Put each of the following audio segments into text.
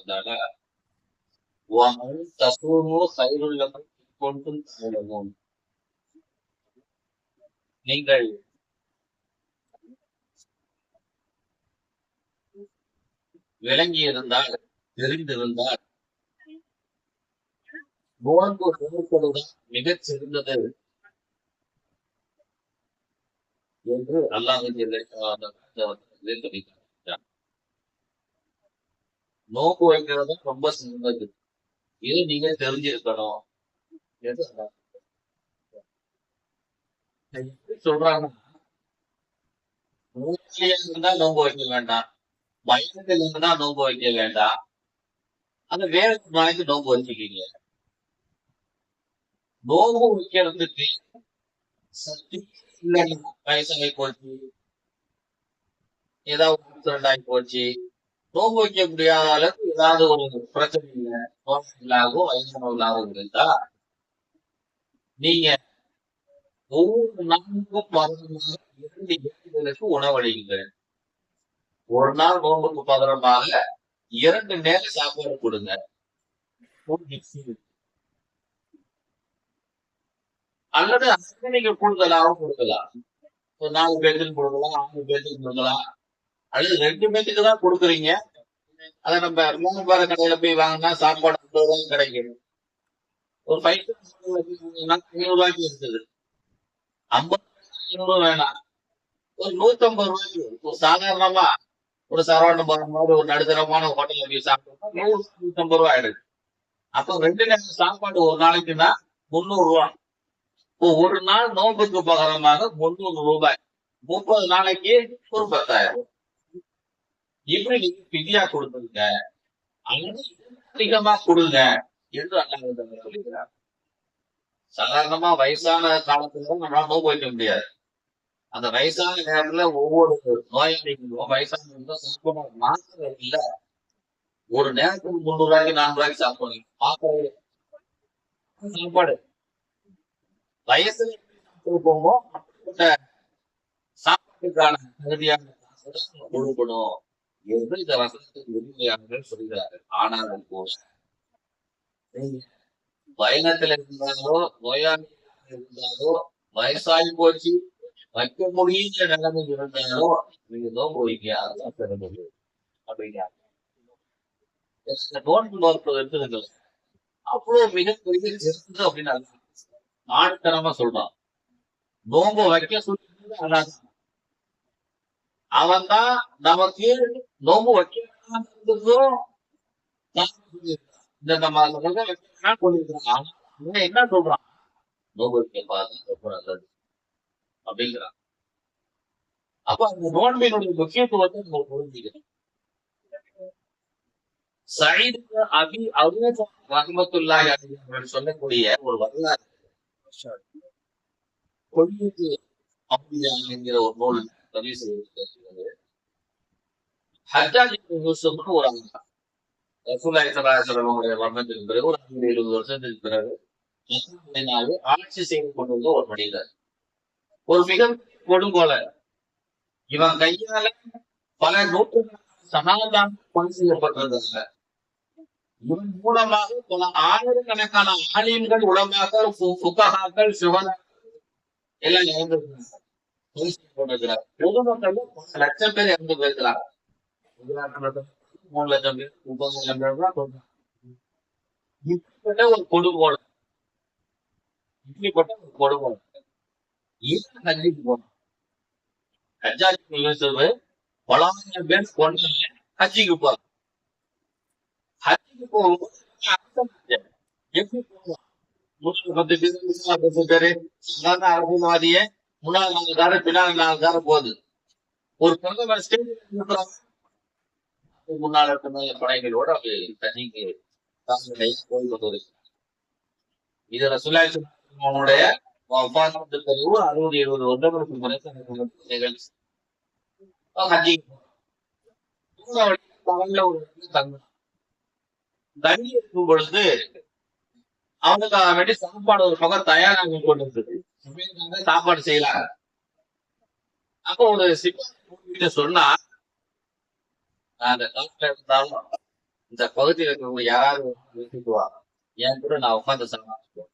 வந்தால தசூமோ சைருள்ளவன் கொண்டும் தாழவும் நீங்கள் விளங்கி இருந்தால் தெரிந்திருந்தால் நோன்பு நோன்பதுடன் மிகச் சிறந்தது என்று அல்லாஹ் சொல்லியிருக்கிறார். நோன்பு வைக்கிறது ரொம்ப சிறந்தது, இது நீங்க தெரிஞ்சிருக்கணும் என்று சொல்றாங்க. நோய்ச்சியா இருந்தா நோன்பு வைக்க வேண்டாம், பயணத்தில் இருந்தா நோன்பு வைக்க வேண்டாம், அந்த வேற நாளைக்கு நோன்பு வச்சுக்கீங்க. நோன்பு வைக்கிறதுக்கு சக்தி இல்லைன்னா வயசாகி போச்சு, ஏதாவது ஆக்சிடென்ட் ஆகி போச்சு, நோன்பு வைக்க முடியாத அளவுக்கு ஏதாவது ஒரு பிரச்சனை இல்லை, நோய்களாகவும் வயசானவர்களாகவும் இருந்தா நீங்க ஒவ்வொரு நாளுக்கும் 2 ஏழைகளுக்கு உணவளியுங்கள். ஒரு நாள் நோன்புக்கு பகரமாக 2 நேர சாப்பாடு கொடுங்க. அல்லது அதுக்கு நீங்க கூடுதலாகவும் கொடுக்கலாம். ஒரு 4 பேருக்கு கொடுக்கலாம், 6 பேருக்கு கொடுக்கலாம், அல்லது 2 பேருக்கு தான் கொடுக்குறீங்க. அதை நம்ம மூணு கடையில போய் வாங்கினா சாப்பாடு 50 ரூபாய்க்கு கிடைக்கும். ஒரு 5 500 ரூபாய்க்கு இருக்குது. 50 500 வேணாம், ஒரு 150 ரூபாய்க்கு ஒரு சாதாரணமா ஒரு சரவண பவன் மாதிரி ஒரு நடுத்தரமான ஹோட்டல்ல போய் சாப்பிட்டோம்னா 150 ரூபாய் ஆயிடுது. அப்போ 2 நேரம் சாப்பாடு ஒரு நாளைக்குன்னா 300 ரூபாய். இப்போ ஒரு நாள் நோன்புக்கு பகரமாக 300 ரூபாய், 30 நாளைக்கு ஒரு 10,000. இப்படி நீங்க பிதியா கொடுத்துருங்க, அல்லது அதிகமா கொடுங்க என்று அல்லாஹ் சொல்லுகிறார். சாதாரணமா வயசான காலத்துல நம்மளால நோன்பு வைக்க முடியாது. அந்த வயசான நேரத்துல ஒவ்வொரு நோயாளிகளும் வயசானவங்களும் சாப்பிட மாத்திரை இல்ல, ஒரு நேரத்துக்கு 300 ரூபாய்க்கு 400 ரூபாய்க்கு சாப்பிடுவாங்க. மாத்திரை சாப்பாடு வயசுல போகும்போது சாப்பாட்டுக்கான தகுதியான கொடுக்கணும் என்று இந்த வசனத்தின் விதிமுறையாளர்கள் சொல்கிறார்கள். ஆனால் போல பயணத்துல இருந்தாலோ நோயாளி இருந்தாலோ வயசாகி போச்சு வைக்க முடியுங்கிற நிலைமை இருந்தாலோ நீங்க நோன்பு வைக்க அதுதான் சிறந்தது அப்படிங்க. நோன்பு நோற்பது இருக்குது அவ்வளவு மிகப்பெரிய சிறந்தது அப்படின்னு ஆணித்தனமா சொல்றான். நோன்பு வைக்க சொல்லி அவன் தான் நமக்கு நோன்பு வைக்கிறதும் இந்த நம்ம சொல்லிருக்கான். என்ன சொல்றான், நோன்பு வைக்க பாருங்க ரொம்ப நல்லது அப்படிங்கிறான். அப்ப அந்த நோன்பினுடைய முக்கியத்துவத்தை நம்ம புரிஞ்சுக்கணும். சயீத் அபி அபூ ரஹ்மத்துல்லாஹி அலைஹி சொல்லக்கூடிய ஒரு வரலாறு கொள்கைக்கு என்கிற ஒரு நூல் பதிவு செய்யப்பட்டிருக்கிறது. ஹஜ்ஜாஜ் இப்னு யூசுப்னு ஒரு ரசூலுல்லாஹி ஸல்லல்லாஹு அலைஹி வஸல்லம் மரணத்திற்கு பிறகு ஒரு 70 வருஷத்துக்கு பிறகு ஆட்சி செய்து கொண்டிருந்த ஒரு மனிதர், ஒரு மிக கொடுங்கோலர். இவன் கையால பல நூற்றுக்கணக்கான சகாபாக்கள் கொலை செய்யப்பட்டிருந்தாங்க. இவன் மூலமாக பல ஆயிரக்கணக்கான ஆலிம்கள், உலமாக்கள், ஃபுகஹாக்கள், சுஹதாக்கள் எல்லாம் இறந்திருக்கிறாங்க, கொலை செய்யப்பட்டிருக்கிறார். பொதுமக்கள் 1 லட்சம் பேர் இறந்து போயிருக்கிறாங்க. 3 லட்சம் பேர், 30 லட்சம் பேர். இப்படிப்பட்ட ஒரு கொடுங்கோலர், ஹஜ்ஜுக்கு போனான். ஹஜ்ஜாஜ் இப்னு யூசுப் பல ஆயிரம் பேர் கொண்டு ஹஜ்ஜுக்கு போறான். ஹஜ்ஜுக்கு போகும்போது எப்படி போவான்? 10 பேர் 10 பேரு சாதாரண அரசியல்வாதியே முன்னாள் 4 காரம் பின்னால் 4 காரம் போகுது. ஒரு பிரதமர் ஸ்டேஜ் முன்னாள் படைகளோட ஹஜ்ஜுக்கு போய் கொண்டு இது ரசூலுல்லாஹி அவனுடைய 60-70 வருடங்களுக்கு பிறகு நிகழ்ச்சி. தண்ணி இருக்கும் பொழுது அவனுக்கு வேண்டி சாப்பாடு ஒரு பக்கம் தயாராக கொண்டிருந்தது. சாப்பாடு செய்யலாம். அப்போ ஒரு சிப்பாய் சொன்னா, அந்த காட்டுல இருந்தாலும் இந்த பகுதியில் இருக்கிறவங்க யாராவது பேசிக்குவா என் கூட நான் உட்காந்து சாப்பிடுவேன்.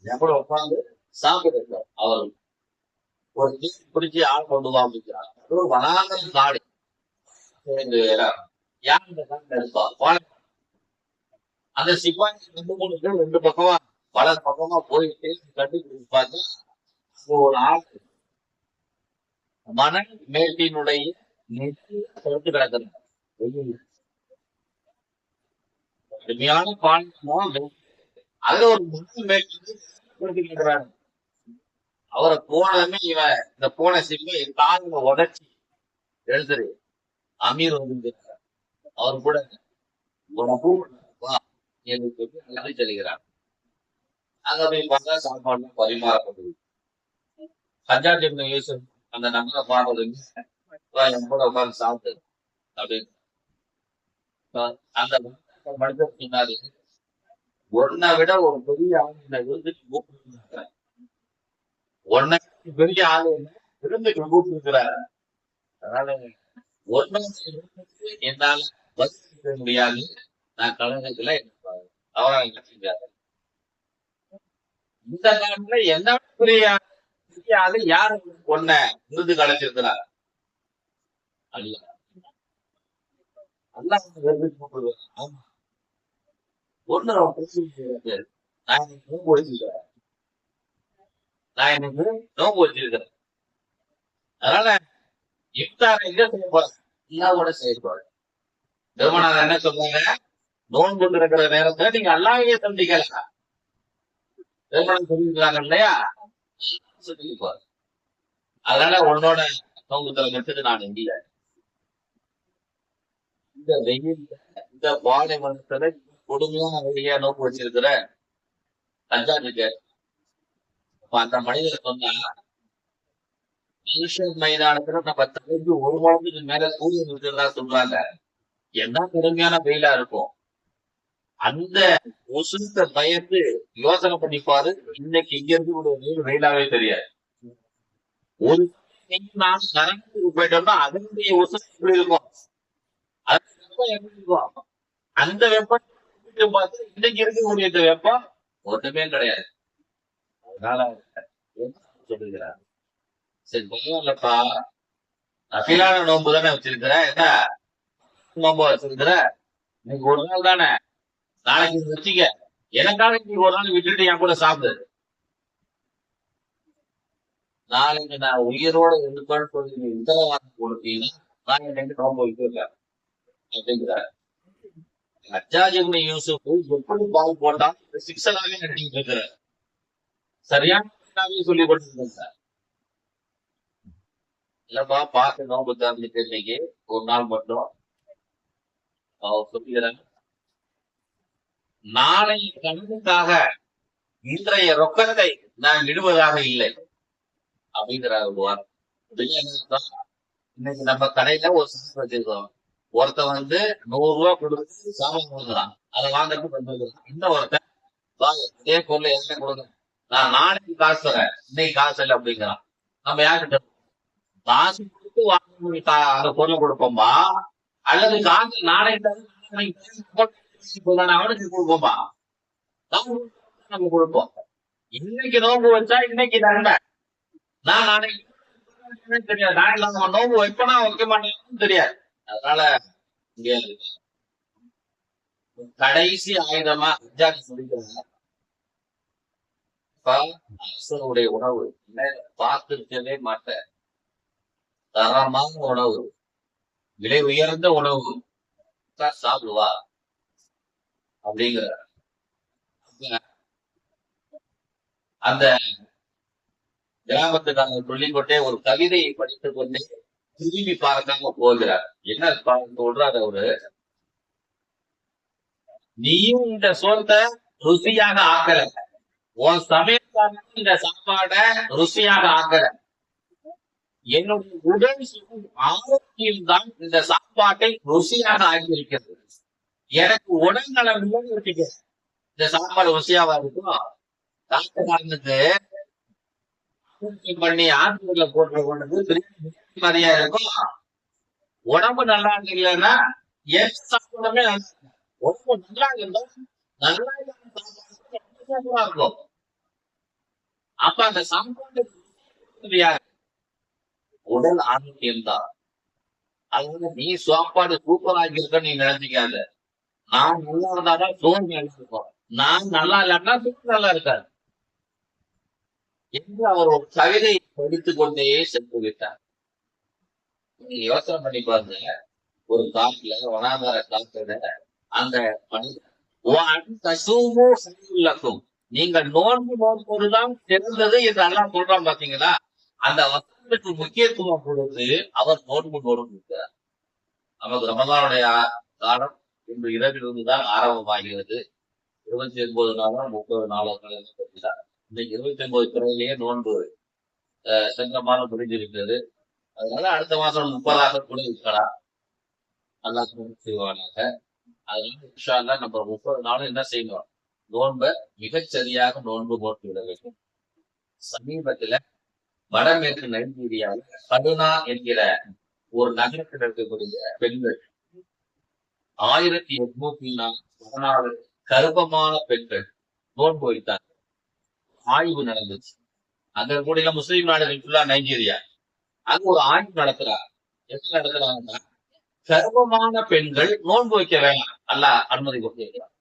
என் கூட உட்காந்து சாப்பிட்டு அவர் ஒரு ஜீப் பிடிச்சி ஆள் கொண்டு வா அப்படிங்கிறாங்க. ஒரு வனாந்தர காடு. யார் இந்த காட்டுல இருப்பா? அந்த சிப்பாய் 2 3 பேர் 2 பக்கமா பல பக்கமா போயிட்டு கட்டி பார்த்தா ஒரு ஆள் மணல் மேட்டினுடைய நெற்றி படுத்து கிடக்கிறது. கடுமையான பாலினமோ அதுல ஒரு மணல் மேட்டி படுத்து கிடக்கிறாரு. அவரை போனதுமே இவன் இந்த போன சிப்பாய் காலில் உடைச்சி எழுதுரு அமீர் வந்து அவர் கூட அழைத்து செல்கிறார். அங்க போய் பார்த்தா சாப்பாடு பரிமாறப்படுது. ஹஜ்ஜாஜ் இப்னு யூசுப் அந்த நபரை பார்த்தது என் கூட உட்கார்ந்து சாப்பிட்டு அப்படின்னு அந்த மனிதர் சொன்னாரு, உன்னை விட ஒரு பெரிய ஆள் விருந்துக்கு உன்னை பெரிய ஆளு விருந்துக்கு கூப்பிட்டுருக்கிறார். அதனால ஒன்னு என்னால பதில் முடியாது. நான் கழகத்துல அவரா செஞ்சாரு. இந்த காலத்துல என்ன பெரிய ஆளு யாரு ஒன்ன விருது கலைச்சிருக்கிறார்? அல்ல அல்ல விருது கூப்பிடுவார். ஆமா ஒண்ணு நான் நோம்பு வச்சிருக்கிறேன். நான் எனக்கு நோம்பு வச்சிருக்கிறேன். அதனால இஃப்தாரை எங்க செய்ய போறேன்? அல்லாவோட செயல்பாடு. பெருமானார் என்ன சொல்றாங்க? நோன்பு இருக்கிற நேரத்துல நீங்க அல்லாஹ்வையே சந்திக்கலாம். பெருமானார் சொல்லியிருக்காங்க இல்லையா? சொல்லிப்பாரு. அதனால உன்னோட நோன்பு திறக்கிறதுக்கு நான் இல்ல. இந்த வெயில் இந்த பாலை மனத்துல கொடுமையான வெயிலியா நோன்பு வச்சிருக்கிற ஹஜ்ஜாஜுக்கு அந்த மனிதர் சொன்னா, மனுஷன் மைதானத்துல நம்ம தலைக்கு 1 மாதத்துக்கு மேல சூரியன் இருக்கிறதா சொல்றாங்க. என்ன கடுமையான வெயிலா இருக்கும். அந்த உசுத்த பயந்து யோசனை பண்ணிப்பாரு. இன்னைக்கு இங்க இருந்து ஒரு வெயிலாவே தெரியாது. ஒரு நான் நரம்புக்கு போயிட்டோம்னா அதனுடைய உசுறு எப்படி இருக்கும்? அது வெப்பம் எப்படி இருக்கும்? அந்த வெப்பம் பார்த்து இன்னைக்கு இருக்கக்கூடிய இந்த வெப்பம் ஒண்ணுமே கிடையாது. அதனால சொல்லுகிறார், சரி பரவாயில்லப்பா, நஃபிலான நோன்பு தானே வச்சிருக்கிற, என்ன நோன்பு வச்சிருக்கிற, இன்னைக்கு ஒரு நாள் தானே, நாளைக்கு வச்சுக்க, எனக்காக இன்னைக்கு ஒரு நாள் விட்டுட்டு என் கூட சாப்பிடு, நாளைக்கு நான் உயிரோட இருப்பேன்னு சொல்லி உத்தரவாதம் கொடுத்தீங்கன்னா நான் எனக்கு நோன்பு வைக்கிறேன் அப்படிங்கிறார். ஹஜ்ஜாஜ் இப்னு யூசுப் எப்படி பால் போட்டா சிக்ஸராகவே நடிக்கிட்டு இருக்கிறார். சரியான சொல்லி கொடுத்துருக்கார். இல்லப்பா பார்த்து நோன்பு திறந்துட்டு இன்னைக்கு ஒரு நாள் மட்டும் அவர் சொல்லுகிறாங்க, நாளை கடனுக்காக இன்றைய ரொக்கத்தை நான் விடுவதாக இல்லை அப்படிங்கிறார். இன்னைக்கு நம்ம கடையில ஒரு சாமான் வச்சிருக்கோம். ஒருத்தன் வந்து 100 ரூபாய் கொடுத்து சாமான் கொடுக்குறான், அதை வாங்கறதுக்கு வந்துருக்கான். இன்னும் ஒருத்தன் இதே பொருள் என்ன கொடுங்க, நான் நாளைக்கு காசு தரேன் இன்னைக்கு காசு இல்லை அப்படிங்கிறான். நம்ம யாருக்கிட்ட காசு கொடுத்து வாங்க அந்த பொருளை கொடுப்போமா, அல்லது காசு நாளைக்கு அவனுக்கு கொடுப்போமா? நம்ம கொடுப்போம். இன்னைக்கு நோம்பு வச்சா இன்னைக்கு நன்மை, நான் நாளைக்கு தெரியாது, நாளைக்கு நம்ம நோம்பு வைப்பனா வைக்க மாட்டேன்னு தெரியாது. அதனால கடைசி ஆயுதமா சொல்லிக்கிறாங்க, அரசனுடைய உணவு பார்த்திருக்கவே மாட்டேன், தரமான உணவு, விலை உயர்ந்த உணவு சாப்பிடுவா அப்படிங்கிற அந்த கிராமத்துக்கான சொல்லிக்கொண்டே ஒரு கவிதையை படித்துக் கொண்டே திரும்பி பார்க்காம போகிறார். என்ன சொல்றாரு அவரு, நீயும் இந்த சோத்தை ருசியாக ஆக்கல, உன் சமயத்தான இந்த சாப்பாட ருசியாக ஆக்கல, என்னுடைய உடல் ஆரோக்கியம் தான் இந்த சாப்பாட்டை ருசியாக ஆக்கியிருக்கிறது. எனக்கு உடல் நலம் இல்லைன்னு வச்சுக்க, இந்த சாப்பாடு ருசியாவா இருக்கும்? டாக்டர்காரனுக்கு பண்ணி ஆஸ்பத்திரியில போட்டு கொண்டது மாதிரியா இருக்கும். உடம்பு நல்லா இல்லைன்னா எந்த சாப்பாடுமே உடம்பு நல்லா இருந்தா நல்லா இல்லாத சாப்பாடு இருக்கும். அப்ப அந்த சாப்பாடு யாரு? உடல் ஆரோக்கியம் தான். அதனால நீ சாப்பாடு சூப்பரா இருக்கன்னு நீ நினைச்சுக்காத. நான் நல்லா இருந்தாதான் சோறு நல்லா இருக்கும். நான் நல்லா இல்லாட்டா சோறு நல்லா இருக்காது என்று அவர் ஒரு கவிதையை படித்துக் கொண்டே சென்று விட்டார். நீங்க யோசனை பண்ணி பாருங்க. ஒரு காட்டுல வனாந்தர காட்டுல அந்த மனிதன் நீங்கள் நோன்பு நோன்பதுதான் சிறந்தது என்று எல்லாம் சொல்றான் பாத்தீங்களா? அந்த வசனத்துக்கு முக்கியத்துவம் கொடுத்து அவர் நோன்பு நோன்புகிறார். நமக்கு ரமதானுடைய காலம் இன்று இரவிலிருந்துதான் ஆரம்பமாகிறது. 29 நாளும் 30 நாளும் இன்னைக்கு 29 பிறவிலேயே நோன்பு சென்ற மாதம் முடிஞ்சிருக்கிறது. அதனால அடுத்த மாசம் 30 கூட இருக்கலாம். நல்லா செய்வானாக. அதனால இன்ஷா அல்லாஹ் நம்ம 30 நாளும் என்ன செய்யணும்? நோன்பை மிகச்சரியாக நோன்பு போட்டு விட வேண்டும். சமீபத்துல வடமேற்கு நைஜீரியாவில் படுனா என்கிற ஒரு நகரத்தில் இருக்கக்கூடிய பெண்கள் 1814 கர்ப்பமான பெண்கள் நோன்பு வைத்தாங்க. ஆய்வு நடந்துச்சு. அங்க கூட முஸ்லீம் நாடுகள் ஃபுல்லா நைஜீரியா. அங்க ஒரு ஆய்வு நடத்துறாங்க. எப்படி நடத்துறாங்கன்னா, கர்ப்பமான பெண்கள் நோன்பு வைக்க வேண்டாம். அல்லாஹ் அனுமதி கொடுத்திருக்கிறார்.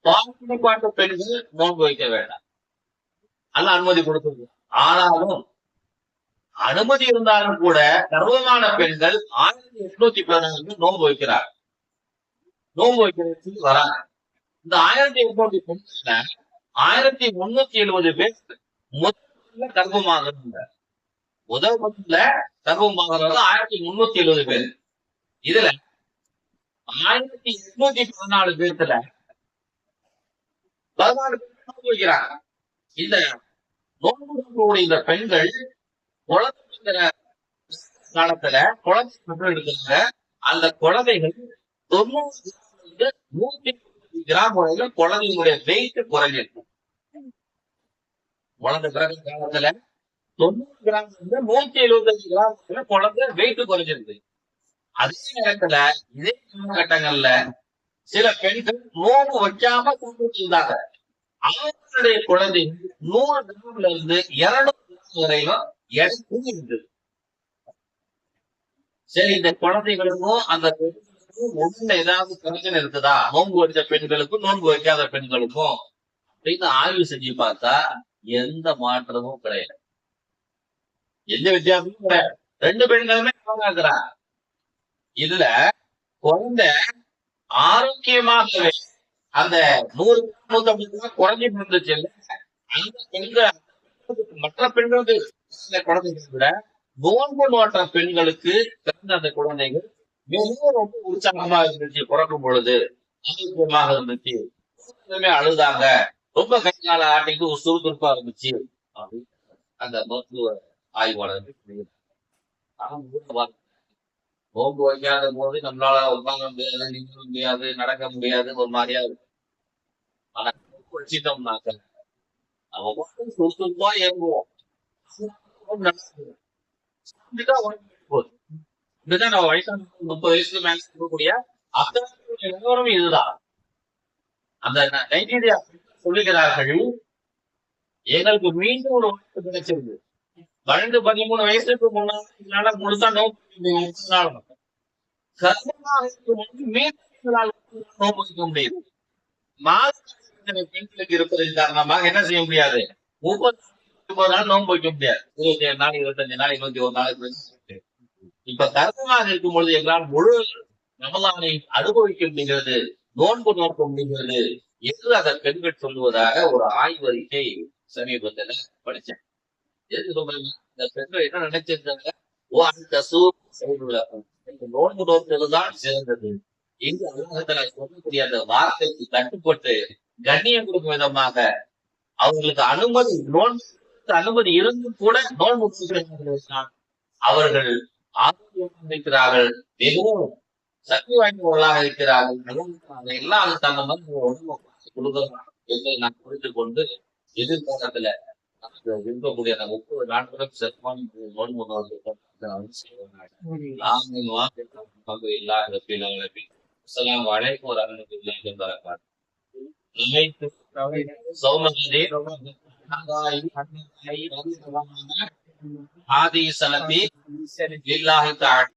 பாட்டு பெண்கள் நோன்பு வைக்க வேண்டாம். அல்லாஹ் அனுமதி கொடுத்திருக்கிறார். ஆனாலும் அனுமதி இருந்தாலும் கூட கர்ப்பமான பெண்கள் 1814 நோன்பு வைக்கிறார். நோன்பு வைக்கிறதுக்கு வராங்க. இந்த 1800 பெண்கள்ல 1370 பேர் முதல்ல கர்ப்பமாகிறாங்க. முதல் முதல்ல கர்ப்பமாகிறது 1370 பேர். இதுல 1814 பேர்த்துல 14 பேர் நோன்பு வைக்கிறாங்க. இந்த நோன்பு இந்த பெண்கள் குழந்தை காலத்துல குழந்தை பெற்று எடுக்கிறாங்க. அந்த குழந்தைகள் 90 150 கிராம் வரையிலும் குழந்தைகளுடைய வெயிட் குறைஞ்சிருக்கும். குழந்தை பிறகு காலத்துல 90 கிராம் 175 கிராம் குழந்தை வெயிட் குறைஞ்சிருக்கு. அதே நேரத்துல இதே காலகட்டங்கள்ல சில பெண்கள் நோன்பு வைக்காம சாப்பிட்டு இருந்தாங்க. அவங்களுடைய குழந்தைகள் 100 கிராம்ல இருந்து 200 கிராம் வரையிலும் எடை கூடியிருந்தது. சரி, இந்த குழந்தைகளுக்கும் அந்த பெண்களுக்கும் ஒண்ணுல ஏதாவது பிரச்சனை இருக்குதா? நோன்பு வைத்த பெண்களுக்கும் நோன்பு வைக்காத பெண்களுக்கும் அப்படின்னு ஆய்வு செஞ்சு பார்த்தா எந்த மாற்றமும் கிடையாது. எந்த வித்தியாசமும் கிடையாது. 2 பெண்களுமே இருக்கிறாங்க. இதுல குழந்தை ஆரோக்கியமாகவே அந்த 100 150 ரூபாய் குறைஞ்சிட்டு இருந்துச்சு. அந்த பெண்கள் மற்ற பெண்களுக்கு குழந்தைகளை விட நோன்பு நோற்ற பெண்களுக்கு பிறந்த அந்த குழந்தைகள் மிகவும் ரொம்ப உற்சாகமா இருந்துச்சு. பிறக்கும் பொழுது ஆரோக்கியமாக இருந்துச்சு. அழுதாங்க. ரொம்ப கை கால ஆட்டிட்டு ஒரு சுறுசுறுப்பா இருந்துச்சு அப்படின்னு அந்த மருத்துவ ஆய்வாளர்கள். நோன்பு வைக்காத போது நம்மளால உட்கார முடியாது, நிற்க முடியாது, நடக்க முடியாது, ஒரு மாதிரியா இருக்கும். ஆனா நோன்பு வச்சுட்டோம்னாக்க நம்ம சுறுசுறுப்பா இயங்குவோம். இதுதான் நம்ம வயசான 30 வயசுக்கு மேல இருக்கக்கூடிய அத்தனை நிலவரம் இதுதான். அந்த நைஜீரியா சொல்லுகிறார்கள், எங்களுக்கு மீண்டும் ஒரு வாய்ப்பு கிடைச்சிருக்கு. 12-13 வயசுக்கு முன்னால முழுசா நோக்கம் கர்ப்பமாக இருக்கும் நோக்கம் வைக்க முடியுது. பெண்களுக்கு இருப்பதன் காரணமாக என்ன செய்ய முடியாது? 30 நாள் நோன்பு வைக்க முடியாது. 27 நாள் 25 நாள் 21 நாள். இப்ப கர்ப்பமாக இருக்கும் பொழுது எங்களால் முழு ரமலானை அனுபவிக்க முடிகிறது, நோன்பு நோக்க முடிகிறது என்று அந்த பெண்கள் சொல்லுவதாக ஒரு ஆய்வறிக்கை சமீபத்துல படிச்சேன். எதுக்கு சொல்றாங்க? இந்த பெண்கள் என்ன நினைச்சிருந்தாங்க? நோன்பு நோக்குவதுதான் சிறந்தது. இங்கு அலுவலகத்துல சொல்லக்கூடிய அந்த வார்த்தைக்கு கட்டுப்பட்டு கண்ணியம் கொடுக்கும் விதமாக அவங்களுக்கு அனுமதி இருந்தும் கூட நோன்பு அவர்கள் ஆரோக்கியம் இருக்கிறார்கள், மிகவும் சக்தி வாய்ந்தவர்களாக இருக்கிறார்கள். எல்லாம் அதுக்கு அந்த மாதிரி உடம்பு கொடுக்கலாம் என்று நான் புரிந்து கொண்டு எதிர்காலத்துல இருக்கக்கூடிய அந்த 30 நாட்களும் சிறப்பான நோன்பு அஸ்ஸலாமு அலைக்கும் வரஹ்மத்துல்லாஹி வபரகாத்துஹு. நவைத்து சௌமதி ஆதி சனதி லில்லாஹி தஆலா